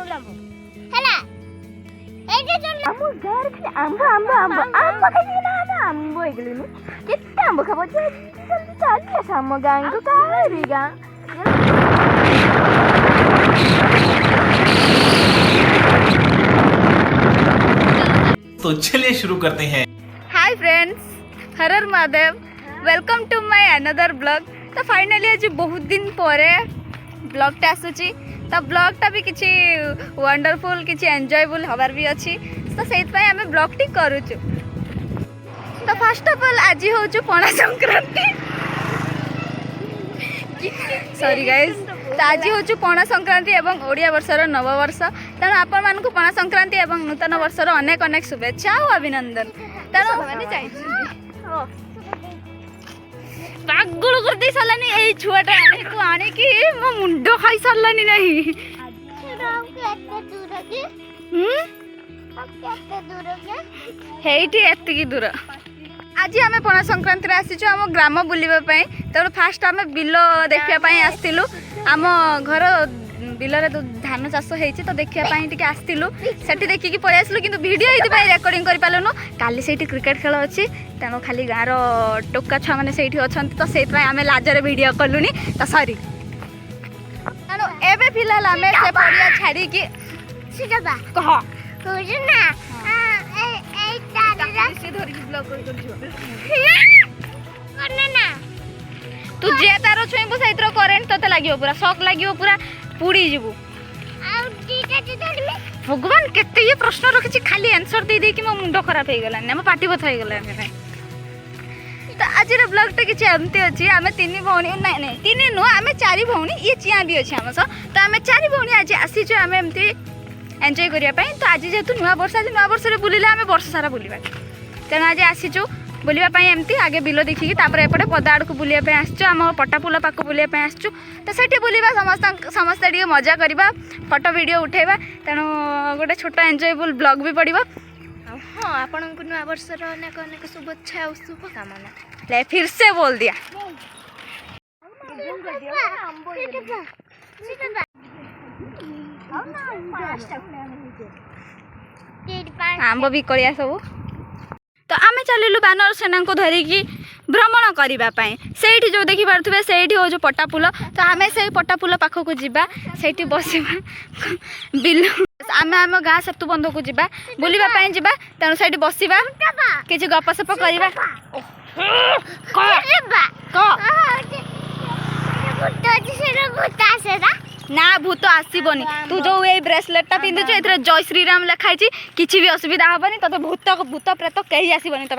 ବୁଲାବୁ ହେଲା ଏଇଟା ଚଲ ଆମ ଗାଁରେ ଖାଲି ଆମ୍ବ ଆମ୍ବ ଆମ୍ବ ଆମ୍ବ ଖାଇକି ନା ଆମେ ଆମ୍ବ ହେଇଗଲିଣି କେତେ ଆମ୍ବ ଖାବ ଜଲ୍ଦି ଚାଲି ଆସ ଆମ ଗାଁକୁ କାହାରି ଗାଁ तो चलिए शुरू करते हैं। हाय फ्रेंड्स, हर हर Mahadev, welcome to my another blog. तो फाइनली आज बहुत दिन पर ब्लॉगटा आसूची तो ब्लॉगटा भी किसी वंडरफुल किसी एंजॉयबल हबार भी अच्छी तो से आम ब्लॉगटी करुचु। तो फर्स्ट ऑफ ऑल आज हूँ पणा संक्रांति सॉरी गाइज तो आज हूँ पणा संक्रांति एवं ओडिया वर्षर नववर्ष तेणु आपण मानक पणा संक्रांति एवं नूतन वर्षर अनेक अनेक शुभेच्छा और अभिनंदन। तेणु पागल कर दे सालानी ए छुआटा को आनिकी मो मुंडो खाई सालानी नहीं हेइटी एतिकी दूर। आज आम पणा संक्रांति आसीचु आम ग्राम बुलिबा पई तेणु फास्ट आम बिल देखिया पई आस्तिलु आम घर बिलरे धान चाष होती तो देखापी टी आसलु से देखिकी पलि आसलु कि भिडियो ये रेकर्डिंग कर पार्लुनु काली से क्रिकेट खेल अच्छी तेणु खाली गाँव टोका छुआ मैंने से अच्छा तो से आम लाजरे भिडियो कलुनी तो सरी तेणु एवं फिलहाल आम से पड़िया छाड़ी कह तू जे तार छुईबू से करेन्ट ते लगे पूरा शक लगे पूरा पुड़ी जीवु भगवान केते ये प्रश्न रखी खाली आंसर दे दे कि मो मुंड खराब हो गला मो पाटी बथा हो गला तो आज ब्लॉगटा किसी एमती अच्छी आम तीन भौणी ना ना तीन नुह आम चार भौणी ये चिया भी अच्छे आम सह तो आम चार भौणी आज आसीचु आम एमती एंजॉय करने तो आज जेहेतु नुआ वर्ष आज नुआ वर्ष बुलिले आम वर्ष सारा बुलवा तेणु आज आसीचु बुलवाई एमती आगे बिल देखिकी एपटे पदा आड़ को बुलापी आसचु आम पटापुल पाक बुलापी आसचु तो से बुलवा समस्ते टे मजा करवा फोटो वीडियो उठेबा तेणु गोटे छोट एंजॉयबल ब्लॉग भी पड़ो। हाँ आपण को नुआ वर्षर अनेक अनेक शुभेच्छा और शुभकामना। ले फिर से बोल दिया आंब भी कलिया सब तो आम चलू बानर सेना को धरिकी भ्रमण करने से जो देखी पारे से हूँ पटापुल तो आम से पटापुल पाखक जावा से बसवा बिल आम आम गाँ सेतु बंध को जावा बुलवाई जावा तेणु से बसवा किसी गपसप करवा ना भूत आसबनी तू जो ये ब्रेसलेटा पिंधुचु ए जय श्रीराम लिखाई किसी भी असुविधा हेनी तो भूत भूत प्रेत कहीं आसबनी तो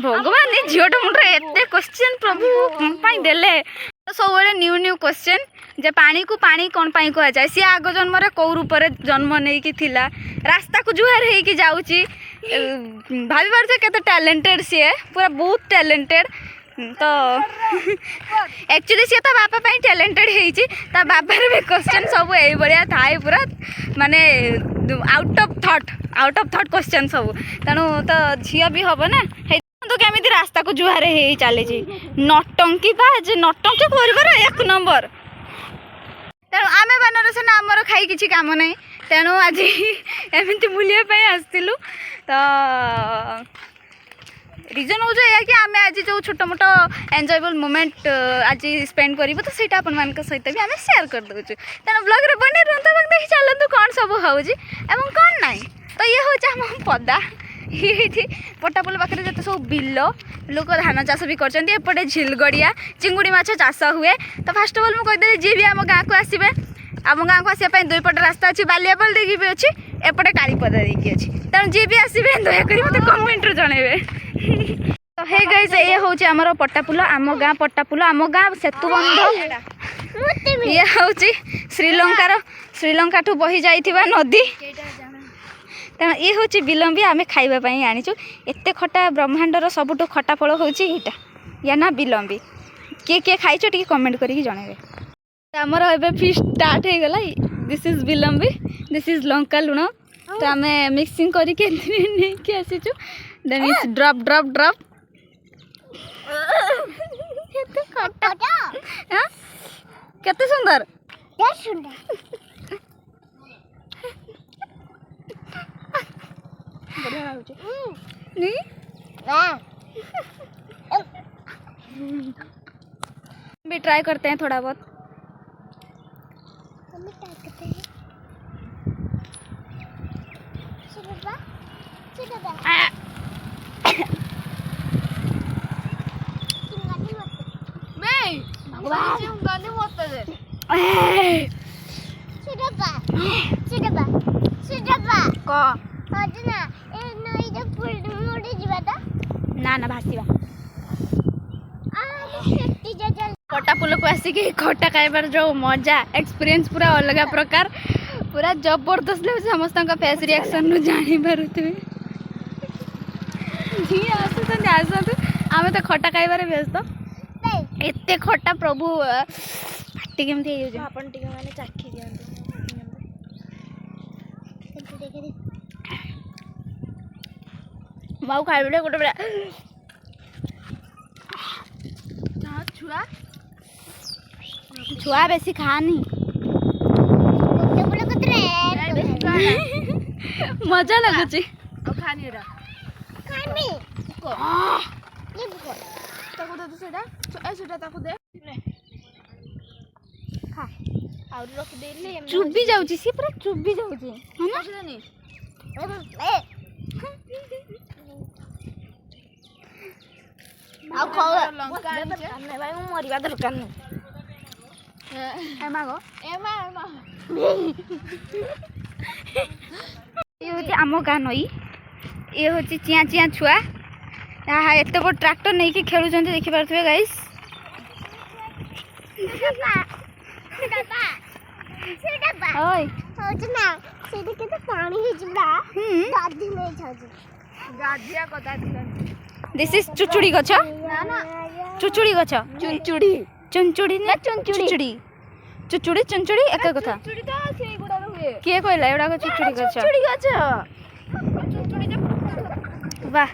भगवान ये झीटा मुंडे एत क्वेश्चन प्रभु देले तो सब न्यू न्यू क्वेश्चन जे पानी को पानी कौन पाई कह जाए सी आग जन्म कौ रूप जन्म नहीं कि रास्ता को जुहार होगी जाऊँगी भाभी पार्थ के टैलेंटेड सी है पूरा बहुत टैलेंटेड तो एक्चुअली सी तो बापा टैलेंटेड होती बाबार भी क्वेश्चन सब ये भाया थाए पूरा माने आउट ऑफ थॉट क्वेश्चन सब तेणु तो झील भी हम ना तो केमी रास्ता को जुहार हो चली नटंकी बाज नटंकी कर एक नंबर तेणु आम बानर सेना आमर खाई किसी काम ना तेणु आज एमती बुलापी आसलु तो रिजन हो कि आम आज जो छोट मोट एंजॉयबल मोमेंट आज स्पेंड करूँ तो सहीटा आपण सहित भी आम सेयार कर दूँ तेणु ब्लॉग बने रुहतु देखी चलतु कौन सब होगी कौन ना तो ये हूँ आम पदा ये पटापुल पाखे जो सब बिल लोक धान चाष भी करपटे झिलगड़िया चिंगुड़ी माछ चाष हुए तो फास्ट अफ ऑल मुझे कहीदेवी जी भी आम गाँव को आसवे आम गाँव को आसापी दुई पट रास्ता अच्छी बालियापाल देखी भी अच्छी एपटे कालीपदा देखी अच्छी तेणु जी भी आसवे दयाकोरी मत कमेंट जनइबे तो हे गाइस ये हूँ आमर पटापुल आम गाँ पटापुल आम गाँ सेतुबंध ये हूँ श्रीलंका ठू बही जाइथिबा नदी तेणु ये हूँ बिलम्बी आम खाइबापी आनीचु एत खटा ब्रह्मांडर सबुठ खटा फल हूँ यहाँ या ना बिलम्बी किए किए खाइछ टी कमेंट करके जनइबे आमर ए फिस्ट स्टार्ट हो गला this is bilimbi this is lanka लुण तो आम मिक्सिंग करके आसीचु then it's drop drop drop केते सुंदर बढ़िया लाଗୁଛି नहीं भी ट्राई करते हैं थोड़ा बहुत। ना ना भासीबा खटा पुल को आसिक खटा खाइबार जो मजा एक्सपीरियंस पूरा अलग प्रकार पूरा जबरदस्त लगे समस्त फेस रिएक्शन नु जानी पारुथिबे जी आसतु आमे तो खटा खाइबार व्यस्त एते खटा प्रभु पाटी केमती हो जे आपण टिके माने चाखी दियंते माउ खाइबे गोटे बेला छुआ छुआ बेसी खानी मजा लगुची खानी रा खानी को ताको दे सेटा ए सेटा ताको दे खा और रख दे ले चुबी जाउची सी पूरा चुबी जाउची है ना नहीं ଆଉ ଖାଉ ଲଙ୍କା ଆଣିଛେ ଭାଇ ମୁଁ ମରିବା ଦରକାର ନାହିଁ ଏମା ଗो ଏମା ये होची आम गाँ नई ये होची चिया चिया छुआ यहाँ एत बड़ ट्रैक्टर नहीं कि खेलुं देखी पारे गाइस दिस इज चुचुड़ी गछ चुचुड़ी गछ चुनचुड़ी चुनचुड़ी ना चुनचुड़ी चुचुड़ी चुनचुड़ी एक कथा किए कहला एडा चुचुड़ी गछ वाह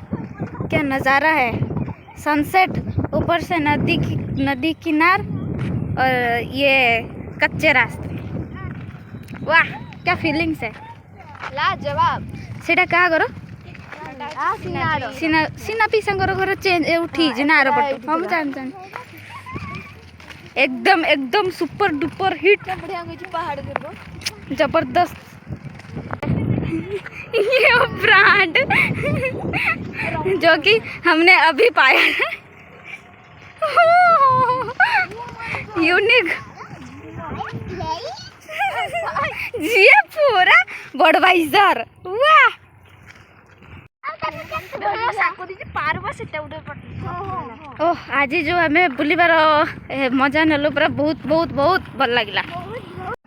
क्या नज़ारा है सनसेट ऊपर से नदी किनार और ये कच्चे रास्ते वाह क्या फीलिंग्स है लाजवाब सेटा क्या करो सीना पीसांगर घर चेंज उठी जिनार पट हम जान एकदम एकदम सुपर डुपर हिट बढ़िया पहाड़ जबरदस्त ये ब्रांड जो कि हमने अभी पाया है यूनिक ये पूरा बड़वाइजर वाह ओह आज जो हमें बुलबार मजा नेलु पूरा बहुत बहुत बहुत भल लगे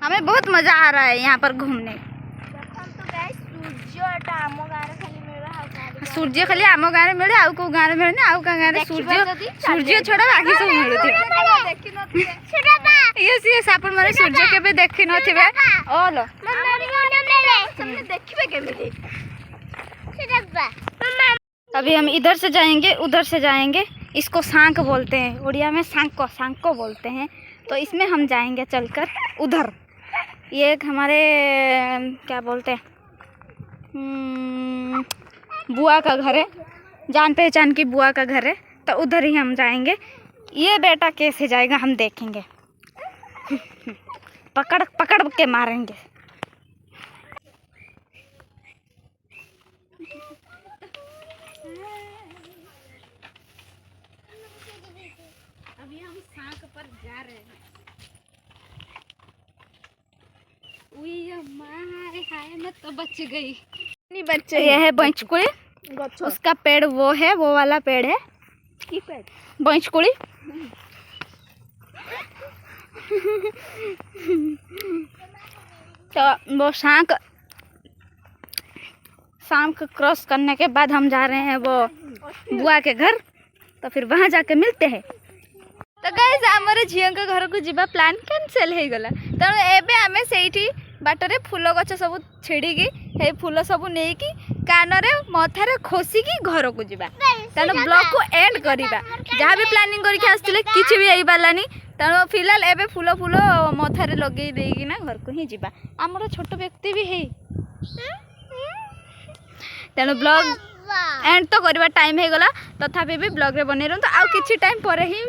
हमें बहुत मजा आ रहा है यहाँ पर घूमने सूर्य खाली आम गाँव मिले आउ को गाँव मिले आउ का गाँव सूर्य छड़ा बाकी सब मिलुथि यस यस आपण माने सूर्य केबे देखि नथिबे ओलो देखिबे केबे अभी हम इधर से जाएंगे उधर से जाएंगे इसको सांक बोलते हैं उड़िया में सांको बोलते हैं तो इसमें हम जाएंगे चलकर उधर ये एक हमारे क्या बोलते हैं बुआ का घर है जान पहचान की बुआ का घर है तो उधर ही हम जाएंगे ये बेटा कैसे जाएगा हम देखेंगे पकड़ पकड़ के मारेंगे अभी हम सांक पर जा रहे हैं हाय मैं तो बच गई नहीं बच्चे ये है बैंचकुड़ी उसका पेड़ वो है वो वाला पेड़ है की पेड़ बैंचकुड़ी तो वो सांक क्रॉस करने के बाद हम जा रहे हैं वो बुआ के घर तो फिर वहाँ जाके मिलते हैं तो गाइस आमर झील के घर को जीवा प्लान कैंसिल हो गला तेणु एबे आमे सेठी बाटरे फूल गछ सब छिड़िकी हे फूल सब नहीं कि कानरे मथारे खोसिकी घर को जीवा तेणु ब्लॉग को एंड करिबा जहाँ भी प्लानिंग करके आसथिले किछि भी आइ पालानी तेणु फिलहाल एबे फूल फूल मथारे लगे देकिना घर को ही जीवा आमर छोट व्यक्ति भी है तेणु ब्लॉग एंड तो करवा टाइम हो गला तथापि भी ब्लॉग रे बने रहूँ आउ किछि टाइम पर ही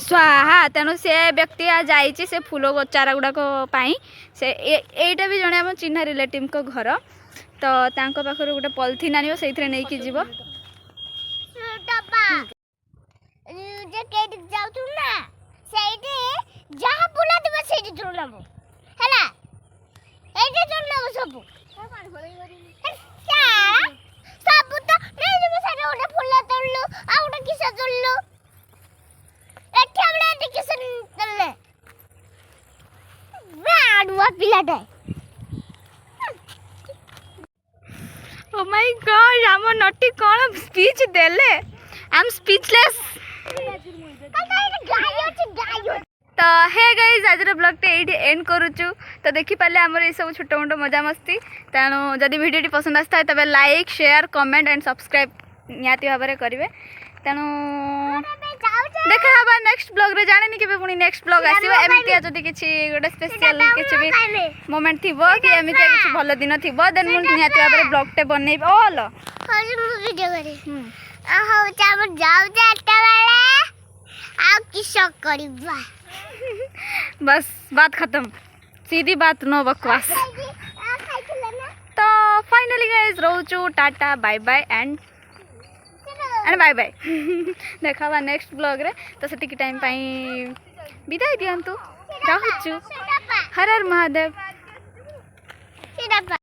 स्वाहा तेणु से व्यक्ति आ जाइए से फूल चारा गुड़ाक से एटा भी जड़े आम चिन्ह रिलेटिव को घर तो तांको पाखर गोटे पॉलिथिन आनियो सेइथरे नै कि जीवो जे केट जाउतु ना सेइटे जहा बुला देबो सेइटे जोड़नाबो हैला एटे जोड़नाबो सब सब तो नै जेबो सारा ओटा फुला तोड़लो आ ओटा किसा जोड़लो एठे हमला एटे किसा तोड़ले बाडुआ पिलाटे ओ माय गॉड आम नटी कौन स्पीच देले आई एम स्पीचलेस तो हे गाइज आज ब्लॉग टे ये एंड करुचु तो देखी पारे आमर ये सब छोट मोट मजा मस्ती तेणु जदि वीडियो पसंद आसता है तब like share comment and subscribe निहाती भाव में करेंगे तेणु देखा हवा नेक्स्ट ब्लॉग रे जाने कि पुणी नेक्स्ट ब्लॉग आसो एमती जदि किसी गोटे स्पेशल किसी भी मोमेंट थी कि एमती किसी भल दिन थी देन मुझे निहाती भाव में ब्लॉग टे बनई ओल बस बात खत्म सीधी बात नो बकवास तो फाइनली गाइस रोचु tata bye bye and bye bye देखा नेक्स्ट ब्लॉग रे तो से टाइम विदाई दिंतु रहूचु हर हर महादेव।